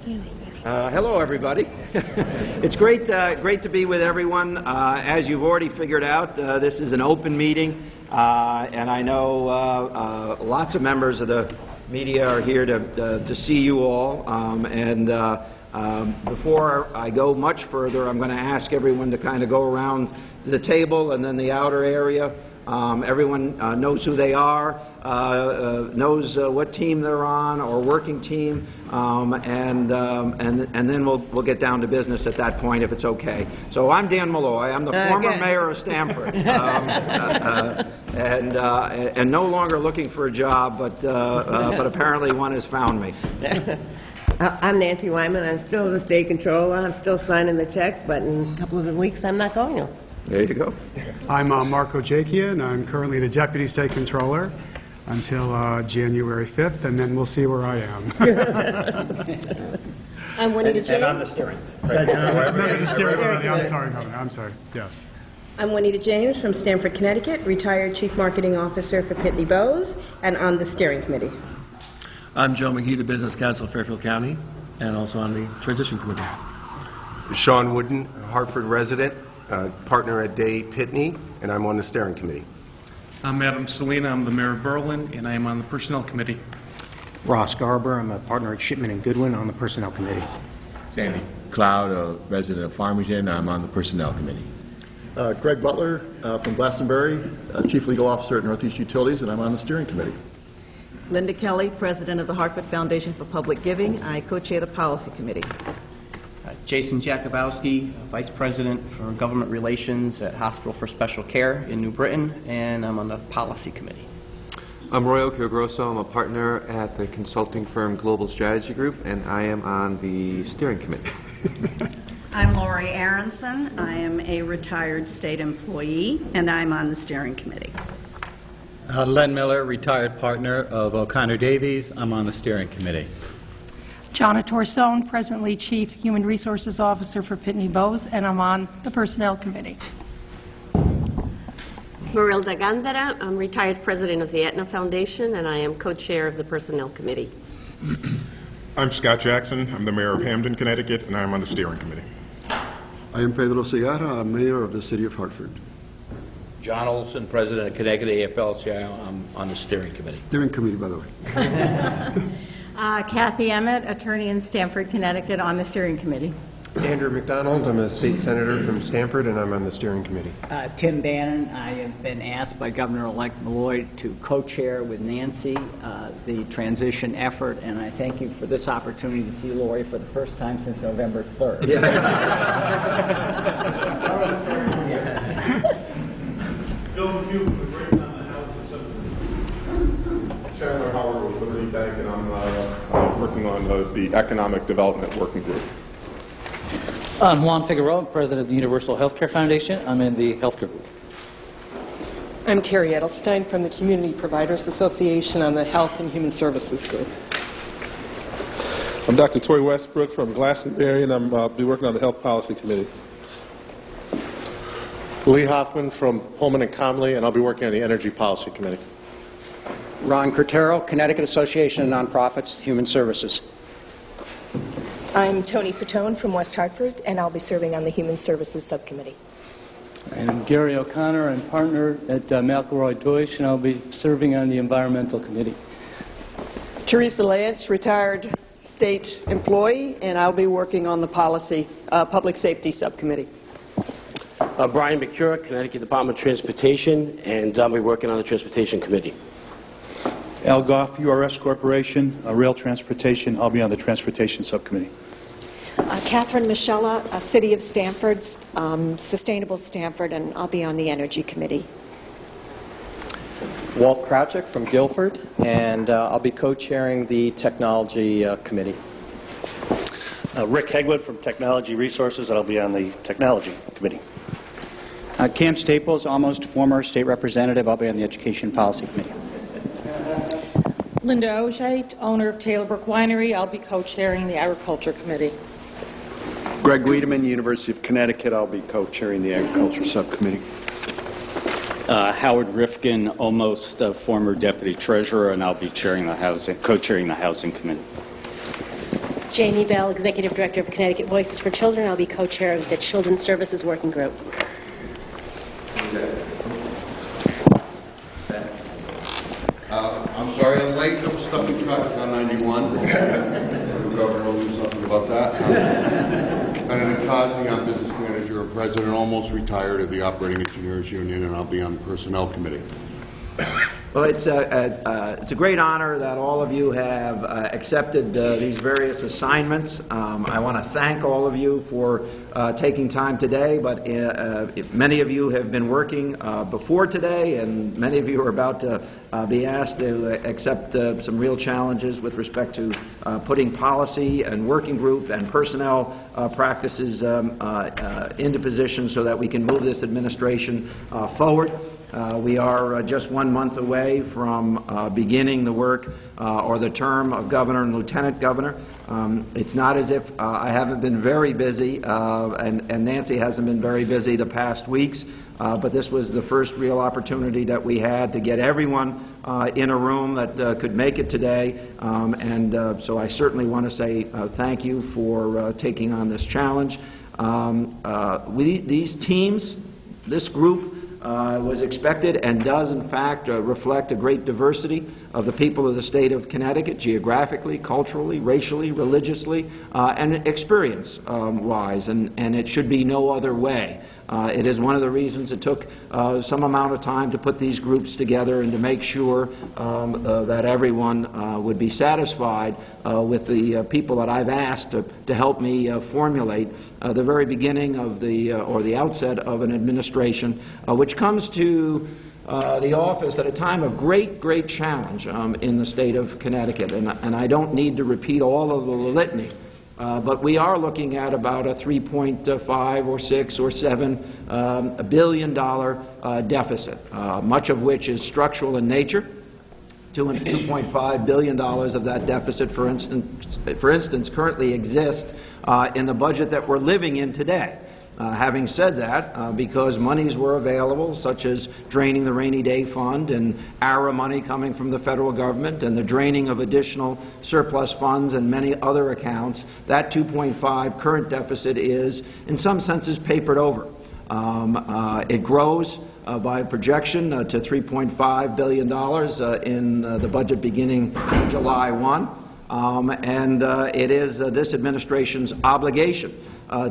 Hello, everybody. It's great to be with everyone. As you've already figured out, this is an open meeting, and I know lots of members of the media are here to see you all. Before I go much further, I'm going to ask everyone to kind of go around the table and then the outer area. Everyone knows who they are, knows what team they're on or working team, and then we'll get down to business at that point if it's okay. So I'm Dan Malloy. I'm the former mayor of Stamford, and no longer looking for a job, but apparently one has found me. I'm Nancy Wyman. I'm still the state controller. I'm still signing the checks, but in a couple of weeks I'm not going to. There you go. I'm Marco Jakian. I'm currently the Deputy State Controller until January 5th, and then we'll see where I am. I'm Juanita James. And I'm the steering. I'm sorry. Yes. I'm Juanita James from Stamford, Connecticut, retired Chief Marketing Officer for Pitney Bowes, and on the steering committee. I'm Joe McGee, the Business Council of Fairfield County, and also on the Transition Committee. Sean Wooden, Hartford resident, partner at Day Pitney, and I'm on the steering committee. I'm Adam Selina. I'm the mayor of Berlin, and I am on the Personnel Committee. Ross Garber. I'm a partner at Shipman and Goodwin on the Personnel Committee. Sandy Cloud, a resident of Farmington. I'm on the Personnel Committee. Greg Butler from Glastonbury, Chief Legal Officer at Northeast Utilities, and I'm on the steering committee. Linda Kelly, President of the Hartford Foundation for Public Giving. I co-chair the Policy Committee. Jason Jakubowski, Vice President for Government Relations at Hospital for Special Care in New Britain, and I'm on the Policy Committee. I'm Roy Occhiogrosso. I'm a partner at the consulting firm Global Strategy Group, and I am on the steering committee. I'm Lori Aronson. I am a retired state employee, and I'm on the steering committee. Len Miller, retired partner of O'Connor Davies. I'm on the steering committee. Jonna Torsone, presently Chief Human Resources Officer for Pitney Bowes, and I'm on the Personnel Committee. Marilda Gandara, I'm retired President of the Aetna Foundation, and I am co-chair of the Personnel Committee. I'm Scott Jackson. I'm the mayor of Hamden, Connecticut, and I'm on the steering committee. I am Pedro Segarra. I'm mayor of the city of Hartford. John Olson, President of Connecticut AFL-CIO. I'm on the steering committee. Steering committee, by the way. Kathy Emmett, attorney in Stamford, Connecticut, on the steering committee. Andrew McDonald, I'm a state senator from Stamford, and I'm on the steering committee. Tim Bannon, I have been asked by Governor-elect Malloy to co-chair with Nancy the transition effort, and I thank you for this opportunity to see Lori for the first time since November 3rd. Chandler Howard with Liberty Bank, and I'm working on the Economic Development Working Group. I'm Juan Figueroa, President of the Universal Healthcare Foundation. I'm in the Healthcare Group. I'm Terry Edelstein from the Community Providers Association on the Health and Human Services Group. I'm Dr. Tori Westbrook from Glastonbury, and I'll be working on the Health Policy Committee. Lee Hoffman from Holman and Comley, and I'll be working on the Energy Policy Committee. Ron Curtero, Connecticut Association of Nonprofits, Human Services. I'm Toni Fatone from West Hartford, and I'll be serving on the Human Services Subcommittee. And I'm Gary O'Connor. I'm partner at McElroy Deutsch, and I'll be serving on the Environmental Committee. Teresa Lance, retired state employee, and I'll be working on the Policy Public Safety Subcommittee. Brian McCure, Connecticut Department of Transportation, and I'll be working on the Transportation Committee. Al Goff, URS Corporation, Rail Transportation. I'll be on the Transportation Subcommittee. Catherine Michella, City of Stamford, Sustainable Stamford, and I'll be on the Energy Committee. Walt Crouchick from Guilford, and I'll be co-chairing the Technology Committee. Rick Hegwood from Technology Resources, and I'll be on the Technology Committee. Cam Staples, almost former state representative. I'll be on the Education Policy Committee. Linda Ojait, owner of Taylor Winery. I'll be co-chairing the Agriculture Committee. Greg Wiedemann, University of Connecticut. I'll be co-chairing the Agriculture Subcommittee. Howard Rifkin, almost former Deputy Treasurer, and I'll be co-chairing the Housing Committee. Jamie Bell, Executive Director of Connecticut Voices for Children. I'll be co-chair of the Children's Services Working Group. I'm sorry I'm late. I'm stuck in traffic on 91. The governor will do something about that. I'm Benedict Cosby. I'm business manager and president, almost retired of the Operating Engineers Union, and I'll be on the Personnel Committee. Well, it's a great honor that all of you have accepted these various assignments. I want to thank all of you for taking time today, but many of you have been working before today, and many of you are about to be asked to accept some real challenges with respect to putting policy and working group and personnel practices into position so that we can move this administration forward. We are just 1 month away from beginning the work or the term of governor and lieutenant governor. It's not as if I haven't been very busy, and Nancy hasn't been very busy the past weeks, but this was the first real opportunity that we had to get everyone in a room that could make it today, so I certainly want to say thank you for taking on this challenge. These teams, this group, was expected and does, in fact, reflect a great diversity of the people of the state of Connecticut, geographically, culturally, racially, religiously, and experience-wise, and it should be no other way. It is one of the reasons it took some amount of time to put these groups together and to make sure that everyone would be satisfied with the people that I've asked to help me formulate the very beginning of or the outset of an administration, which comes to the office at a time of great challenge in the state of Connecticut. And I don't need to repeat all of the litany, but we are looking at about a $3.5 or $6 or $7 billion deficit, much of which is structural in nature. $2.5 billion of that deficit, for instance, currently exists in the budget that we're living in today. Having said that, because monies were available, such as draining the rainy day fund and ARA money coming from the federal government and the draining of additional surplus funds and many other accounts, that 2.5 current deficit is, in some senses, papered over. It grows by a projection to $3.5 billion in the budget beginning July 1, and it is this administration's obligation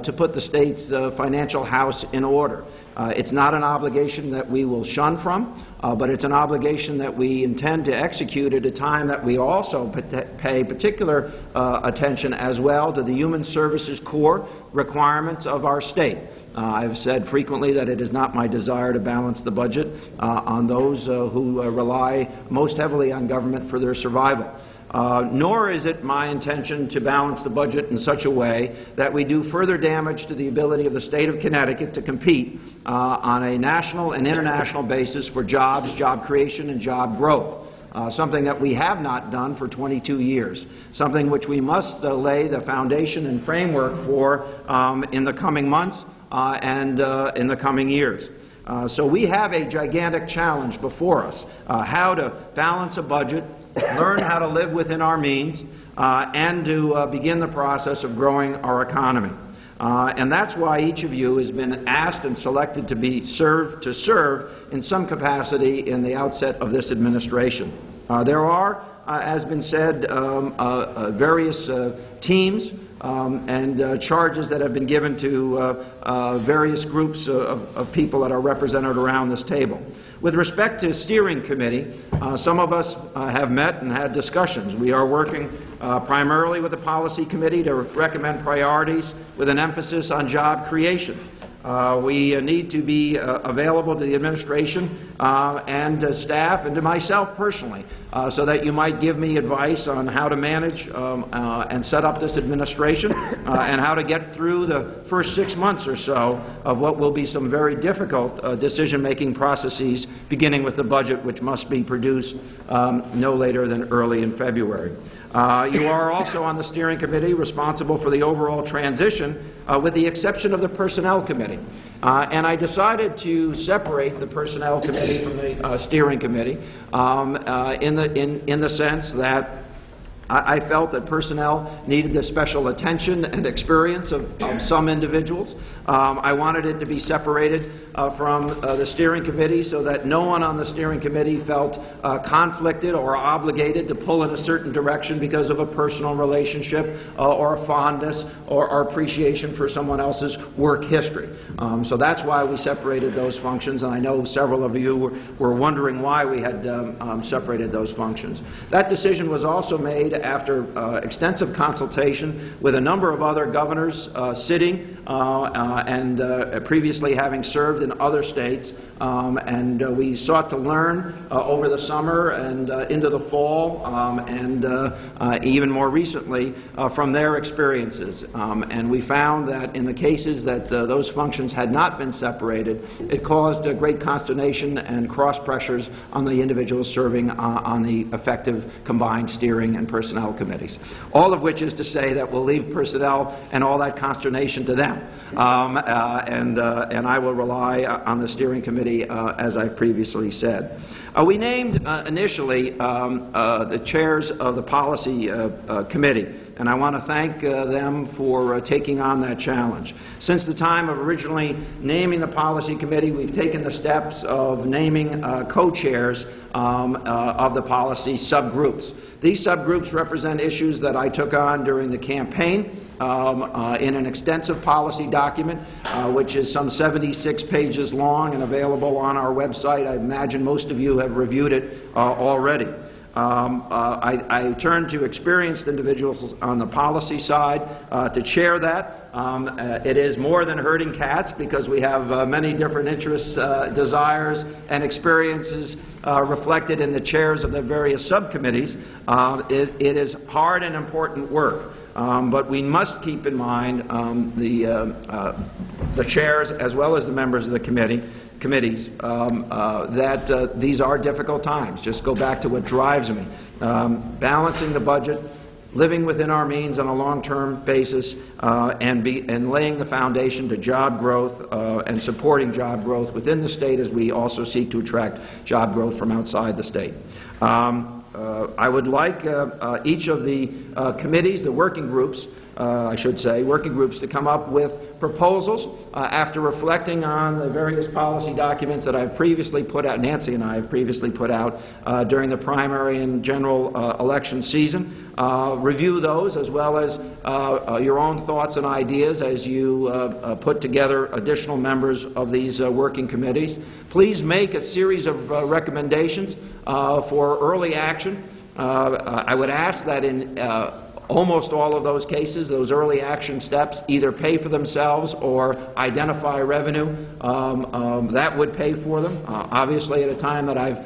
to put the state's financial house in order. It's not an obligation that we will shun from, but it's an obligation that we intend to execute at a time that we also pay particular attention as well to the human services core requirements of our state. I've said frequently that it is not my desire to balance the budget on those who rely most heavily on government for their survival. Nor is it my intention to balance the budget in such a way that we do further damage to the ability of the state of Connecticut to compete on a national and international basis for jobs, job creation, and job growth. Something that we have not done for 22 years, something which we must lay the foundation and framework for in the coming months and in the coming years. So we have a gigantic challenge before us, how to balance a budget, learn how to live within our means, and to begin the process of growing our economy. And that's why each of you has been asked and selected to serve in some capacity in the outset of this administration. There are, as has been said, various teams and charges that have been given to various groups of people that are represented around this table. With respect to steering committee, some of us have met and had discussions. We are working primarily with the policy committee to recommend priorities with an emphasis on job creation. We need to be available to the administration and staff and to myself personally so that you might give me advice on how to manage and set up this administration and how to get through the first 6 months or so of what will be some very difficult decision-making processes, beginning with the budget, which must be produced no later than early in February. You are also on the steering committee responsible for the overall transition, with the exception of the personnel committee. And I decided to separate the personnel committee from the steering committee in the sense that I felt that personnel needed the special attention and experience of some individuals. I wanted it to be separated from the steering committee so that no one on the steering committee felt conflicted or obligated to pull in a certain direction because of a personal relationship or a fondness or appreciation for someone else's work history. So that's why we separated those functions, and I know several of you were wondering why we had separated those functions. That decision was also made after extensive consultation with a number of other governors sitting and previously having served in other states, and we sought to learn over the summer and into the fall and even more recently from their experiences. And we found that in the cases that those functions had not been separated, it caused great consternation and cross pressures on the individuals serving on the effective combined steering and personnel committees. All of which is to say that we'll leave personnel and all that consternation to them. And I will rely on the steering committee, as I've previously said. We named initially the chairs of the policy committee, and I want to thank them for taking on that challenge. Since the time of originally naming the policy committee, we've taken the steps of naming co-chairs of the policy subgroups. These subgroups represent issues that I took on during the campaign in an extensive policy document, which is some 76 pages long and available on our website. I imagine most of you have reviewed it already. I turned to experienced individuals on the policy side to chair that. It is more than herding cats because we have many different interests, desires, and experiences reflected in the chairs of the various subcommittees. It is hard and important work. But we must keep in mind the chairs as well as the members of the committees that these are difficult times. Just go back to what drives me. Balancing the budget, living within our means on a long-term basis, and laying the foundation to job growth and supporting job growth within the state as we also seek to attract job growth from outside the state. I would like each of the committees, the working groups, I should say, working groups, to come up with proposals after reflecting on the various policy documents that I've previously put out, Nancy and I have previously put out during the primary and general election season. Review those as well as your own thoughts and ideas as you put together additional members of these working committees. Please make a series of recommendations for early action. I would ask that in almost all of those cases, those early action steps either pay for themselves or identify revenue that would pay for them. Obviously, at a time that I've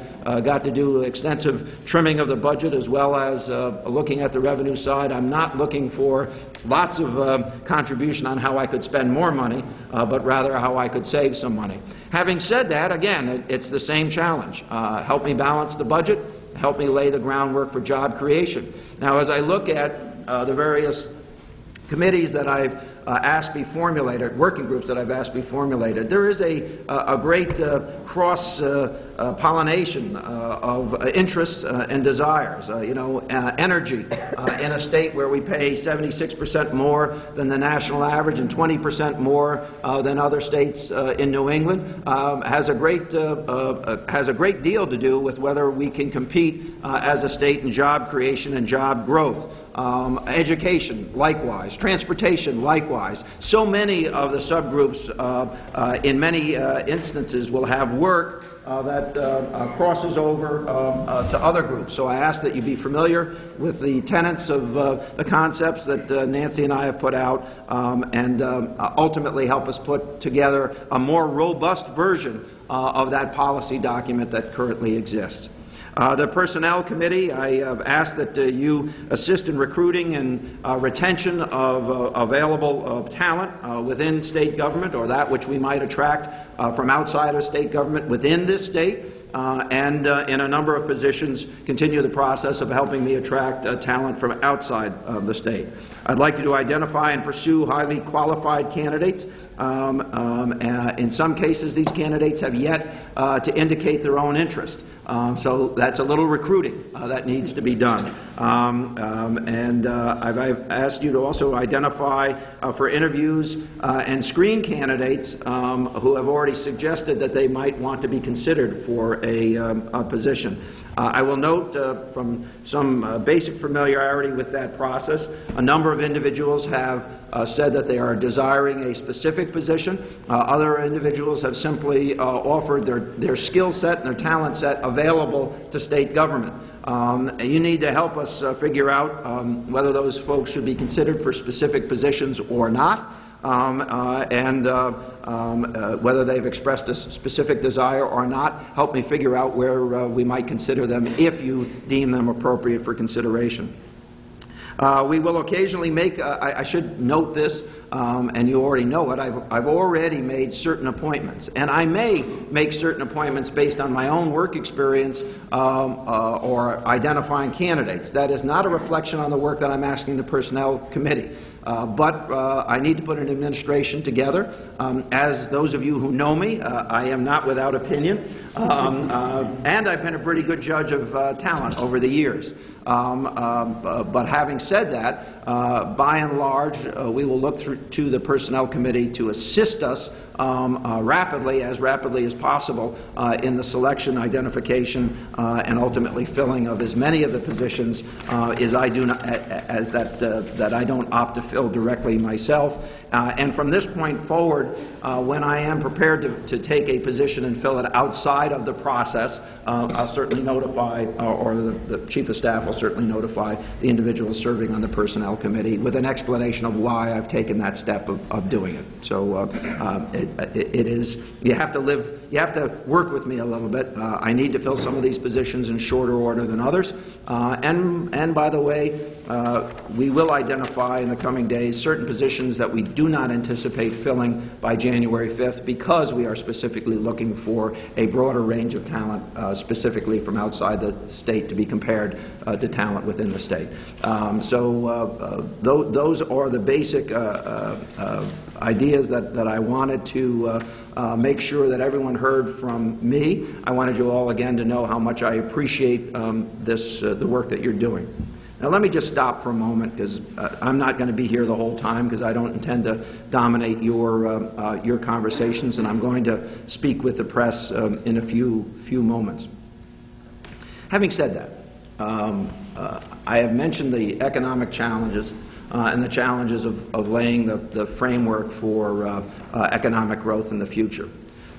got to do extensive trimming of the budget as well as looking at the revenue side, I'm not looking for lots of contribution on how I could spend more money, but rather how I could save some money. Having said that, again, it's the same challenge. Help me balance the budget, help me lay the groundwork for job creation. Now, as I look at the various committees that I've asked be formulated, working groups that I've asked be formulated, there is a great cross-pollination of interests and desires. Energy in a state where we pay 76% more than the national average and 20% more than other states in New England has a great deal to do with whether we can compete as a state in job creation and job growth. Education, likewise. Transportation, likewise. So many of the subgroups, in many instances, will have work that crosses over to other groups. So I ask that you be familiar with the tenets of the concepts that Nancy and I have put out and ultimately help us put together a more robust version of that policy document that currently exists. The Personnel Committee, I have asked that you assist in recruiting and retention of available talent within state government or that which we might attract from outside of state government within this state. And in a number of positions, continue the process of helping me attract talent from outside of the state. I'd like you to identify and pursue highly qualified candidates. In some cases, these candidates have yet to indicate their own interest. So that's a little recruiting that needs to be done. I've asked you to also identify for interviews and screen candidates who have already suggested that they might want to be considered for a position. I will note from some basic familiarity with that process, a number of individuals have said that they are desiring a specific position. Other individuals have simply offered their skill set and their talent set available to state government. You need to help us figure out whether those folks should be considered for specific positions or not. Whether they've expressed a specific desire or not, help me figure out where we might consider them if you deem them appropriate for consideration. We will occasionally make, I should note this, and you already know it, I've already made certain appointments. And I may make certain appointments based on my own work experience or identifying candidates. That is not a reflection on the work that I'm asking the Personnel Committee. But I need to put an administration together. As those of you who know me, I am not without opinion. And I've been a pretty good judge of talent over the years. But having said that, by and large, we will look to the Personnel Committee to assist us rapidly as possible in the selection, identification, and ultimately filling of as many of the positions as I do not, as that I don't opt to fill directly myself. And from this point forward, when I am prepared to take a position and fill it outside of the process, I'll certainly notify, or the Chief of Staff will certainly notify the individuals serving on the Personnel Committee with an explanation of why I've taken that step of doing it. So it is, you have to work with me a little bit. I need to fill some of these positions in shorter order than others. And by the way, we will identify in the coming days certain positions that we do not anticipate filling by January 5th because we are specifically looking for a broader range of talent, specifically from outside the state to be compared to talent within the state. Those are the basic ideas that I wanted to make sure that everyone heard from me. I wanted you all again to know how much I appreciate the work that you're doing. Now let me just stop for a moment because I'm not going to be here the whole time because I don't intend to dominate your conversations, and I'm going to speak with the press in a few moments. Having said that, I have mentioned the economic challenges and the challenges of laying the framework for economic growth in the future.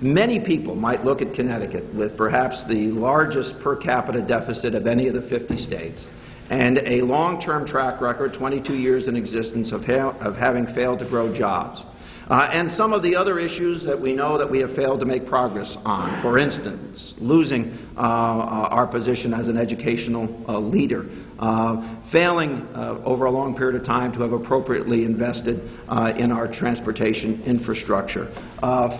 Many people might look at Connecticut with perhaps the largest per capita deficit of any of the 50 states and a long-term track record, 22 years in existence, of having failed to grow jobs. And some of the other issues that we know that we have failed to make progress on. For instance, losing our position as an educational leader, failing over a long period of time to have appropriately invested in our transportation infrastructure,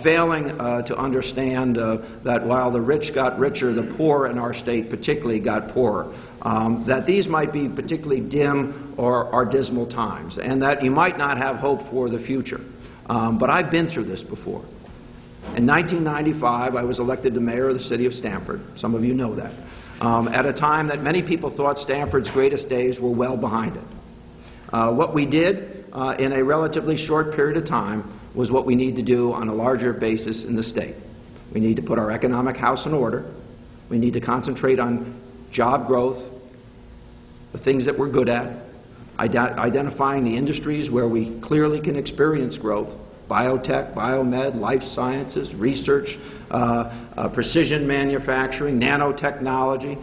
failing to understand that while the rich got richer, the poor in our state particularly got poorer. That these might be particularly dim or dismal times, and that you might not have hope for the future. But I've been through this before. In 1995, I was elected the mayor of the city of Stamford. Some of you know that. At a time that many people thought Stamford's greatest days were well behind it. What we did in a relatively short period of time was what we need to do on a larger basis in the state. We need to put our economic house in order. We need to concentrate on job growth, the things that we're good at, identifying the industries where we clearly can experience growth, biotech, biomed, life sciences, research, precision manufacturing, nanotechnology,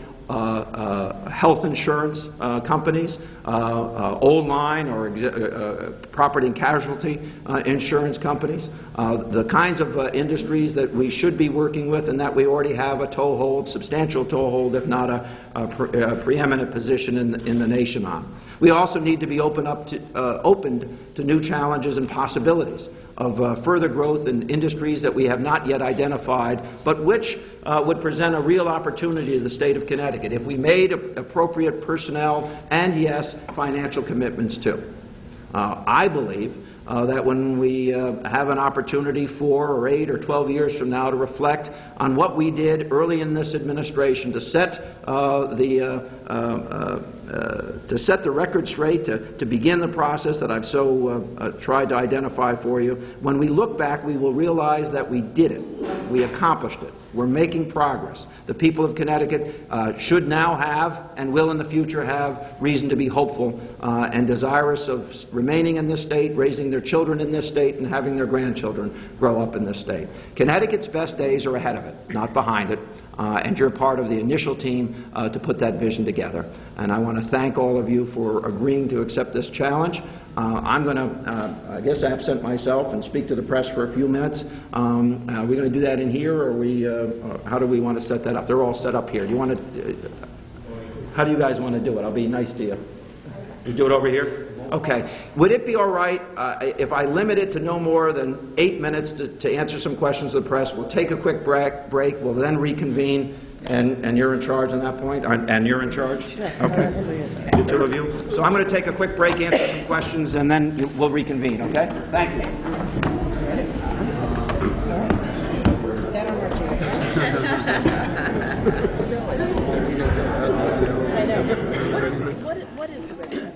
health insurance companies, old line or property and casualty insurance companies, the kinds of industries that we should be working with and that we already have a toehold, substantial toehold, if not a preeminent position in the nation on. We also need to be opened to new challenges and possibilities of further growth in industries that we have not yet identified, but which would present a real opportunity to the state of Connecticut if we made appropriate personnel and, yes, financial commitments too. I believe that when we have an opportunity 4 or 8 or 12 years from now to reflect on what we did early in this administration to set the record straight, to begin the process that I've so tried to identify for you, when we look back, we will realize that we did it. We accomplished it. We're making progress. The people of Connecticut should now have, and will in the future have, reason to be hopeful and desirous of remaining in this state, raising their children in this state, and having their grandchildren grow up in this state. Connecticut's best days are ahead of it, not behind it. And you're part of the initial team to put that vision together. And I want to thank all of you for agreeing to accept this challenge. I'm going to, I guess, absent myself and speak to the press for a few minutes. Are we going to do that in here, or how do we want to set that up? They're all set up here. Do you want to? How do you guys want to do it? I'll be nice to you. You do it over here? Okay. Would it be all right if I limit it to no more than 8 minutes to answer some questions of the press? We'll take a quick break. We'll then reconvene, and you're in charge on that point? And you're in charge? Sure. Okay. The two of you? So I'm going to take a quick break, answer some questions, and then we'll reconvene, okay? Thank you. I know. What is the red?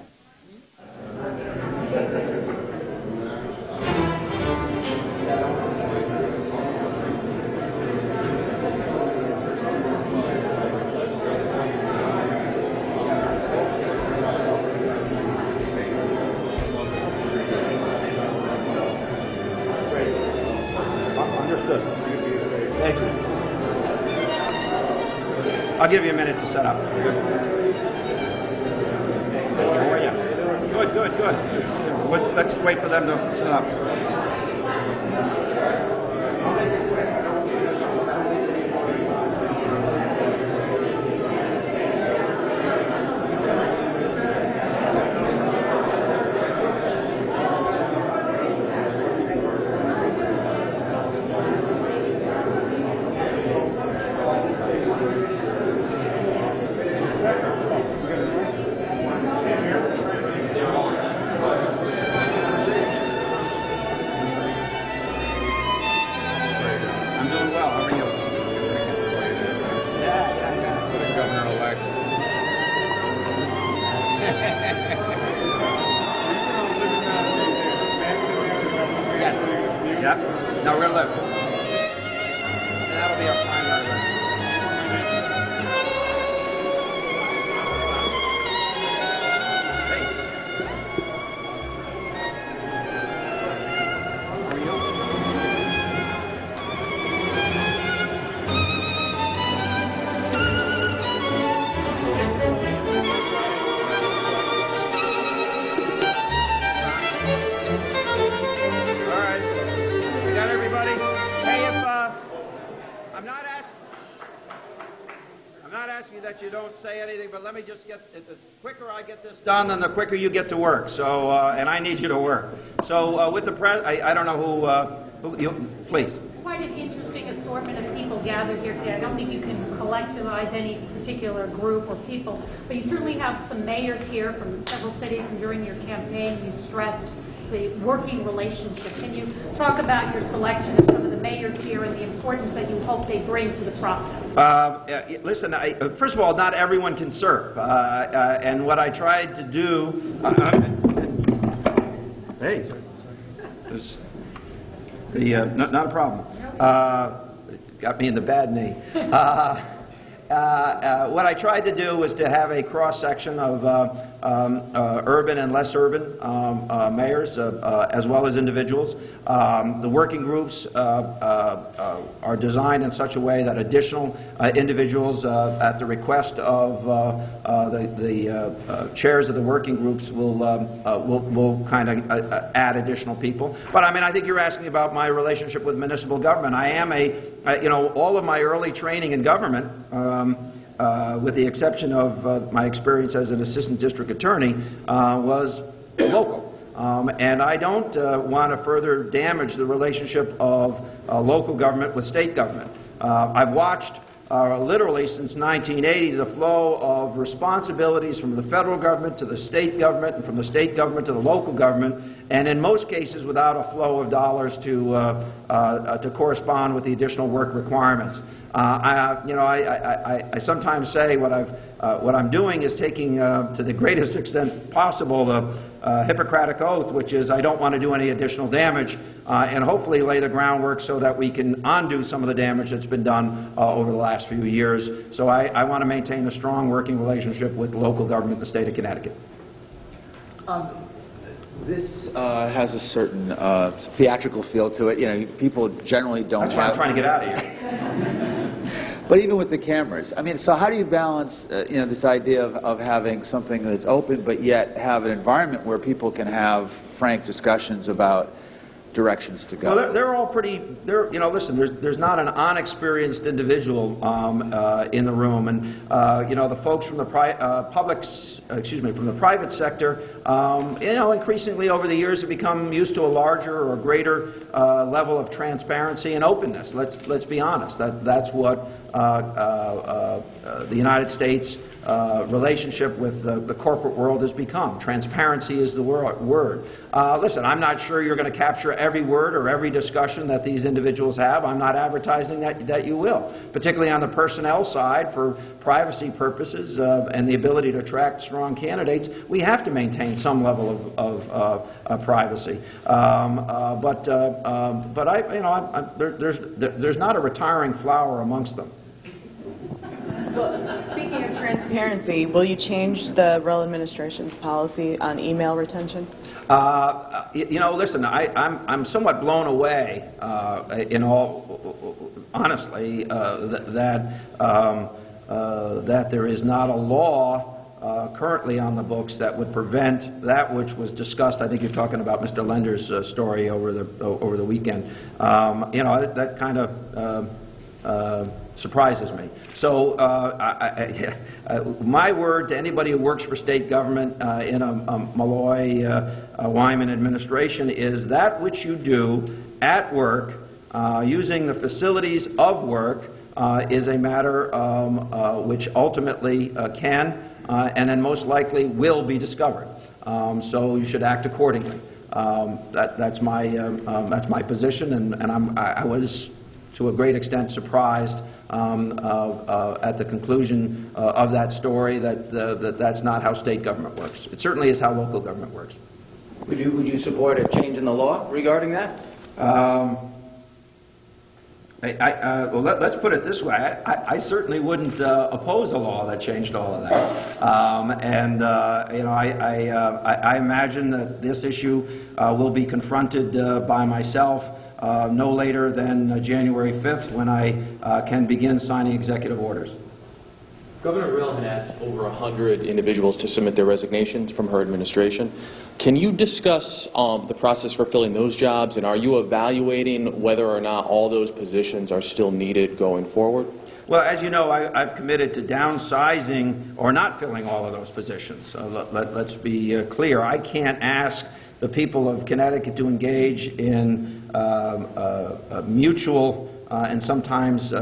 Understood. Thank you. I'll give you a minute to set up. How are you? Good, good, good. Let's wait for them to set up. No, we're going to live. That'll be our primary record. That you don't say anything, but let me just get, the quicker I get this done, then the quicker you get to work. So, and I need you to work. So with the press, I don't know who you, please. Quite an interesting assortment of people gathered here today. I don't think you can collectivize any particular group or people, but you certainly have some mayors here from several cities, and during your campaign you stressed the working relationship. Can you talk about your selection of some of the mayors here and the importance that you hope they bring to the process? Listen, first of all, not everyone can serve. And what I tried to do... hey, not a problem. Got me in the bad knee. What I tried to do was to have a cross-section of urban and less urban mayors, as well as individuals. The working groups are designed in such a way that additional individuals, at the request of the chairs of the working groups, will kind of add additional people. But I mean, I think you're asking about my relationship with municipal government. I am all of my early training in government, with the exception of my experience as an assistant district attorney, was local. And I don't want to further damage the relationship of local government with state government. I've watched literally since 1980, the flow of responsibilities from the federal government to the state government and from the state government to the local government, and in most cases without a flow of dollars to correspond with the additional work requirements. I sometimes say what I'm doing is taking to the greatest extent possible the Hippocratic Oath, which is I don't want to do any additional damage, and hopefully lay the groundwork so that we can undo some of the damage that's been done over the last few years. So I want to maintain a strong working relationship with local government in the state of Connecticut. This has a certain theatrical feel to it. You know, people generally don't. That's why I'm trying to get out of here. But even with the cameras, I mean, so how do you balance, this idea of having something that's open, but yet have an environment where people can have frank discussions about directions to go? Well, they're all pretty. Listen. There's not an unexperienced individual in the room, and the folks from the from the private sector, increasingly over the years have become used to a larger or greater level of transparency and openness. Let's be honest. That's what the United States relationship with the corporate world has become. Transparency is the word. Listen, I'm not sure you're going to capture every word or every discussion that these individuals have. I'm not advertising that you will, particularly on the personnel side for privacy purposes and the ability to attract strong candidates. We have to maintain some level of privacy. There's not a retiring flower amongst them. Well, speaking of transparency, will you change the Royal Administration's policy on email retention? Listen, I'm somewhat blown away, in all honestly, that there is not a law currently on the books that would prevent that which was discussed. I think you're talking about Mr. Lender's story over the weekend. That kind of surprises me. So my word to anybody who works for state government in a Malloy Wyman administration is that which you do at work using the facilities of work is a matter which ultimately can and then most likely will be discovered. So you should act accordingly. That's my position, and I was to a great extent surprised at the conclusion of that story that's not how state government works. It certainly is how local government works. Would you support a change in the law regarding that? Well, let's put it this way. I certainly wouldn't oppose a law that changed all of that. I imagine that this issue will be confronted by myself no later than January 5th, when I can begin signing executive orders. Governor Rill had asked over 100 individuals to submit their resignations from her administration. Can you discuss the process for filling those jobs, and are you evaluating whether or not all those positions are still needed going forward? Well, as you know, I've committed to downsizing or not filling all of those positions. Let's be clear. I can't ask the people of Connecticut to engage in mutual and sometimes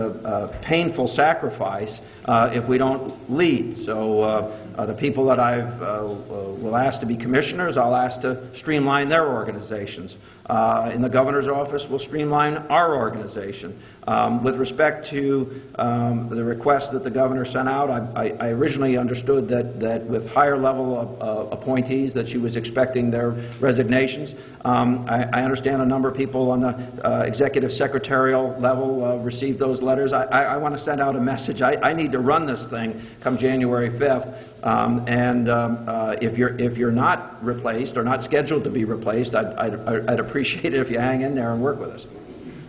painful sacrifice if we don't lead. So the people that will ask to be commissioners, I'll ask to streamline their organizations. In the governor's office, we'll streamline our organization. With respect to the request that the governor sent out, I originally understood that with higher level appointees that she was expecting their resignations. I understand a number of people on the executive secretarial level received those letters. I want to send out a message. I need to run this thing come January 5th. If you're not replaced or not scheduled to be replaced, I'd appreciate it if you hang in there and work with us.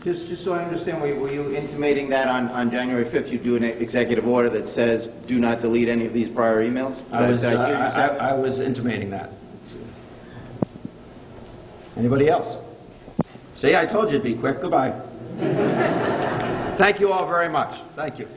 Just so I understand, were you intimating that on January 5th you do an executive order that says do not delete any of these prior emails? I was intimating that. Anybody else? See, I told you it'd be quick. Goodbye. Thank you all very much. Thank you.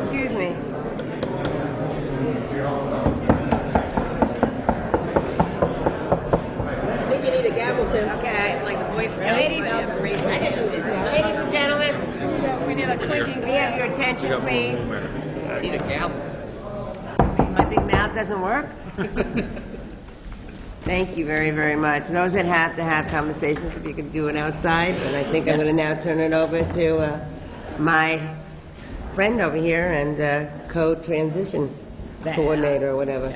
Excuse me. I think you need a gavel, too. Okay. Like the Boy Scouts. Ladies and gentlemen, We need a clinking. we have your attention, please. Need a gavel. My big mouth doesn't work? Thank you very, very much. Those that have to have conversations, if you could do it outside. And I think I'm going to now turn it over to my friend over here and co-transition coordinator or whatever.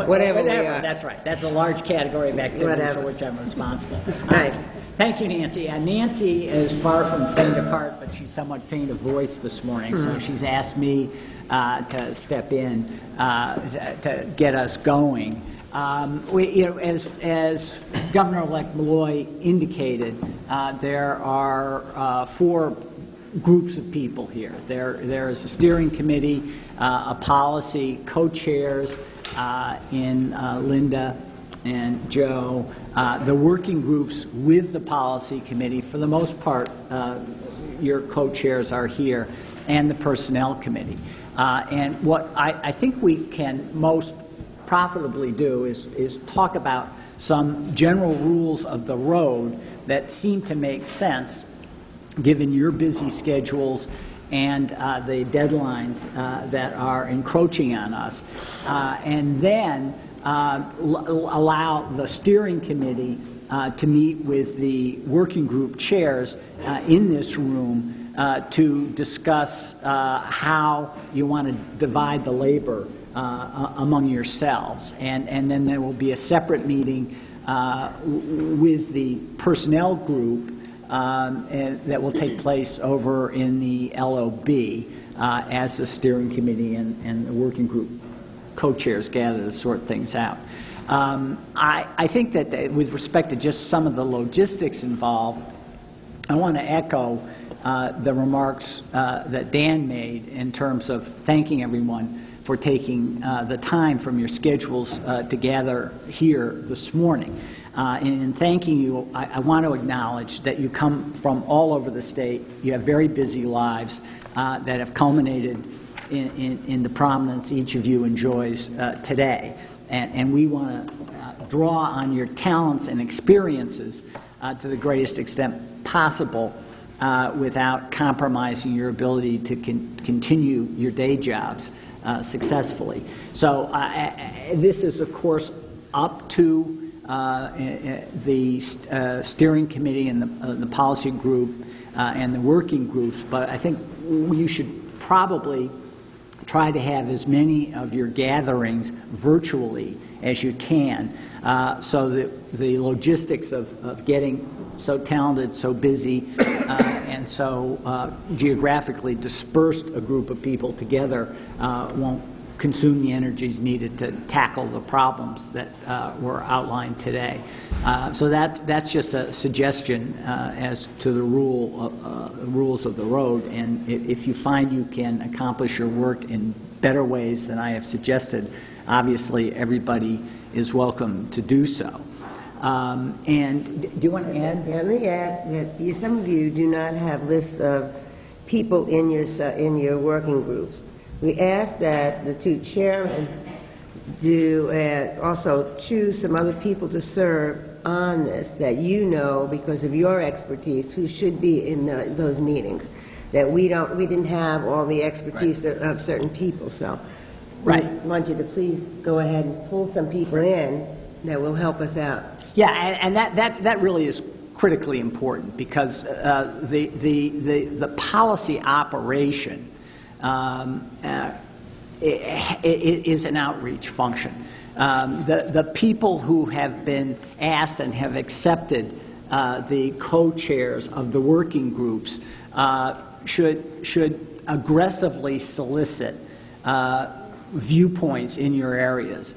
Whatever we are. That's right. That's a large category of activities Whatever. for which I'm responsible. Right. Thank you, Nancy. Nancy is far from faint of heart, but she's somewhat faint of voice this morning, so she's asked me to step in to get us going. As Governor-elect Malloy indicated, there are 4 groups of people here. There is a steering committee, a policy, co-chairs in Linda and Joe, the working groups with the policy committee. For the most part, your co-chairs are here, and the personnel committee. And what I think we can most profitably do is talk about some general rules of the road that seem to make sense given your busy schedules and the deadlines that are encroaching on us, and then allow the steering committee to meet with the working group chairs in this room to discuss how you want to divide the labor among yourselves. And then there will be a separate meeting with the personnel group that will take place over in the LOB as the steering committee and the working group co-chairs gather to sort things out. I think that with respect to just some of the logistics involved, I want to echo the remarks that Dan made in terms of thanking everyone for taking the time from your schedules to gather here this morning. In thanking you, I want to acknowledge that you come from all over the state. You have very busy lives that have culminated in the prominence each of you enjoys today. And we want to draw on your talents and experiences to the greatest extent possible without compromising your ability to continue your day jobs successfully. So this is, of course, up to the steering committee and the policy group and the working groups, but I think you should probably try to have as many of your gatherings virtually as you can, so that the logistics of getting so talented, so busy, and so geographically dispersed a group of people together won't consume the energies needed to tackle the problems that were outlined today. So that's just a suggestion as to the rules of the road, and if you find you can accomplish your work in better ways than I have suggested, obviously everybody is welcome to do so. And do you want to add? Let me add that some of you do not have lists of people in your working groups. We ask that the two chairmen do also choose some other people to serve on this that you know because of your expertise who should be in those meetings. That we didn't have all the expertise of certain people, so we want you to please go ahead and pull some people in that will help us out. Yeah, and that really is critically important because the policy operation is an outreach function. The people who have been asked and have accepted the co-chairs of the working groups should aggressively solicit viewpoints in your areas.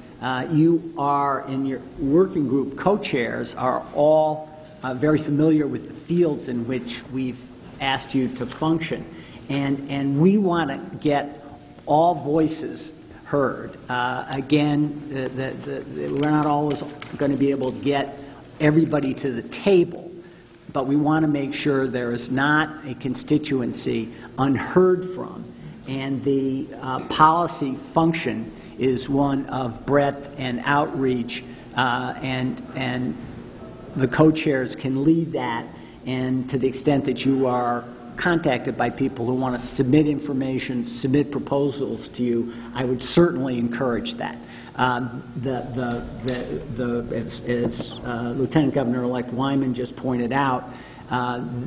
You are, in your working group, co-chairs are all very familiar with the fields in which we've asked you to function. And we want to get all voices heard. Again, we're not always going to be able to get everybody to the table, but we want to make sure there is not a constituency unheard from. And the policy function is one of breadth and outreach, and the co-chairs can lead that. And to the extent that you are contacted by people who want to submit information, submit proposals to you, I would certainly encourage that. As Lieutenant Governor-elect Wyman just pointed out,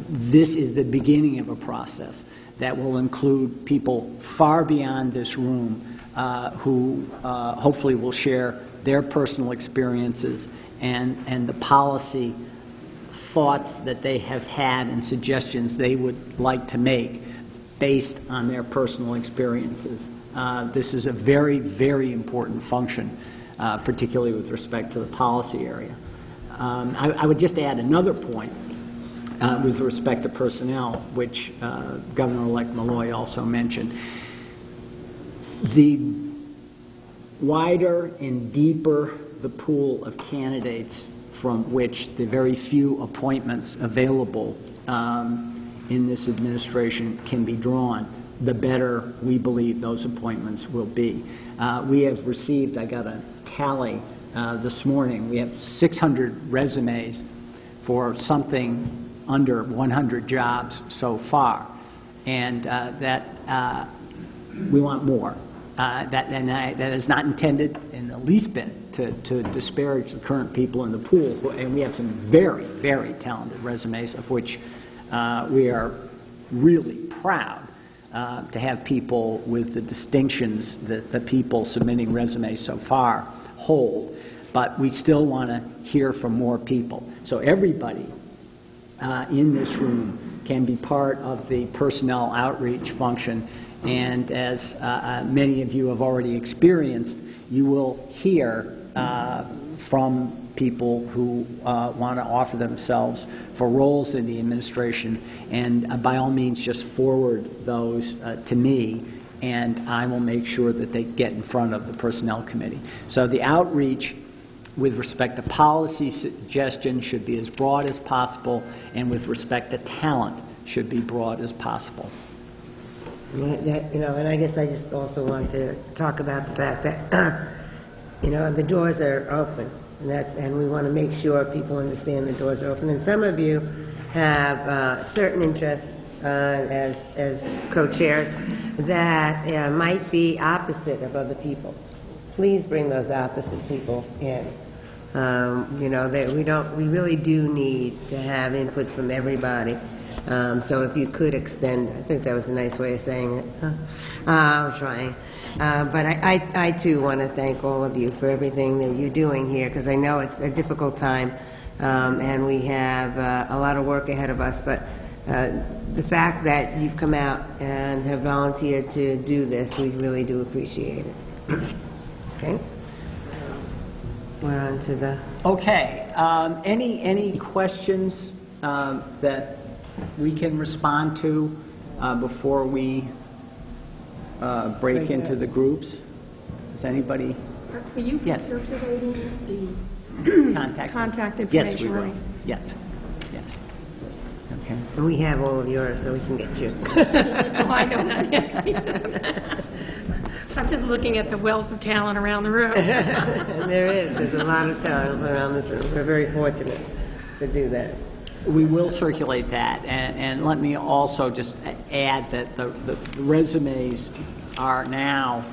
this is the beginning of a process that will include people far beyond this room who hopefully will share their personal experiences and the policy thoughts that they have had and suggestions they would like to make based on their personal experiences. This is a very, very important function, particularly with respect to the policy area. I would just add another point with respect to personnel, which Governor-elect Malloy also mentioned. The wider and deeper the pool of candidates from which the very few appointments available in this administration can be drawn, the better we believe those appointments will be. We have received, I got a tally this morning, we have 600 resumes for something under 100 jobs so far, and that we want more. That is not intended in the least bit to disparage the current people in the pool, and we have some very, very talented resumes of which we are really proud to have people with the distinctions that the people submitting resumes so far hold. But we still want to hear from more people. So everybody in this room can be part of the personnel outreach function. And as many of you have already experienced, you will hear from people who want to offer themselves for roles in the administration. And by all means, just forward those to me, and I will make sure that they get in front of the Personnel Committee. So the outreach with respect to policy suggestion should be as broad as possible, and with respect to talent should be broad as possible. And I guess I just also want to talk about the fact that, the doors are open, and we want to make sure people understand the doors are open. And some of you have certain interests as co-chairs that might be opposite of other people. Please bring those opposite people in. We really do need to have input from everybody. So if you could extend, I think that was a nice way of saying it. I'm trying. But I too want to thank all of you for everything that you're doing here, because I know it's a difficult time, and we have a lot of work ahead of us. But the fact that you've come out and have volunteered to do this, we really do appreciate it. Okay. We're on to the... Okay. Any questions that we can respond to before we break into the groups? Does anybody? Are you Yes. circulating the contact information? Yes, we will. right? Yes. Yes. Okay. We have all of yours, so we can get you. Oh, I know that. Yes. I'm just looking at the wealth of talent around the room. There is. There's a lot of talent around this room. We're very fortunate to do that. We will circulate that, and let me also just add that the resumes are now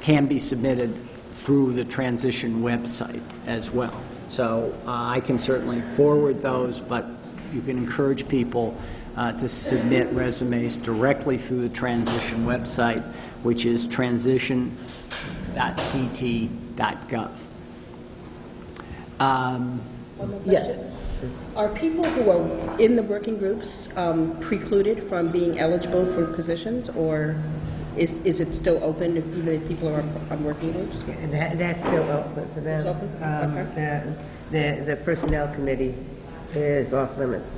can be submitted through the transition website as well. So I can certainly forward those, but you can encourage people to submit resumes directly through the transition website, which is transition.ct.gov. Yes. Are people who are in the working groups precluded from being eligible for positions, or is it still open even if people are on working groups? That's still open for them. It's open? Okay. The personnel committee is off limits.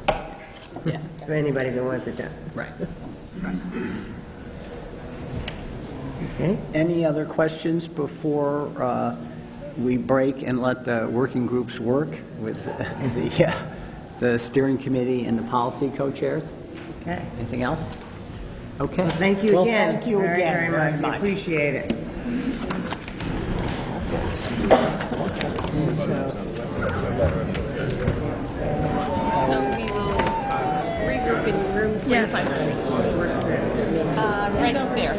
Yeah. For anybody that wants it done. Right. Okay. Any other questions before we break and let the working groups work with the steering committee and the policy co-chairs? Okay. Anything else? Okay. Well, thank you Well, again. thank you very, again very very much. We much. appreciate it. We will regroup in room 2500. Right there.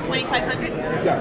2500? Yeah.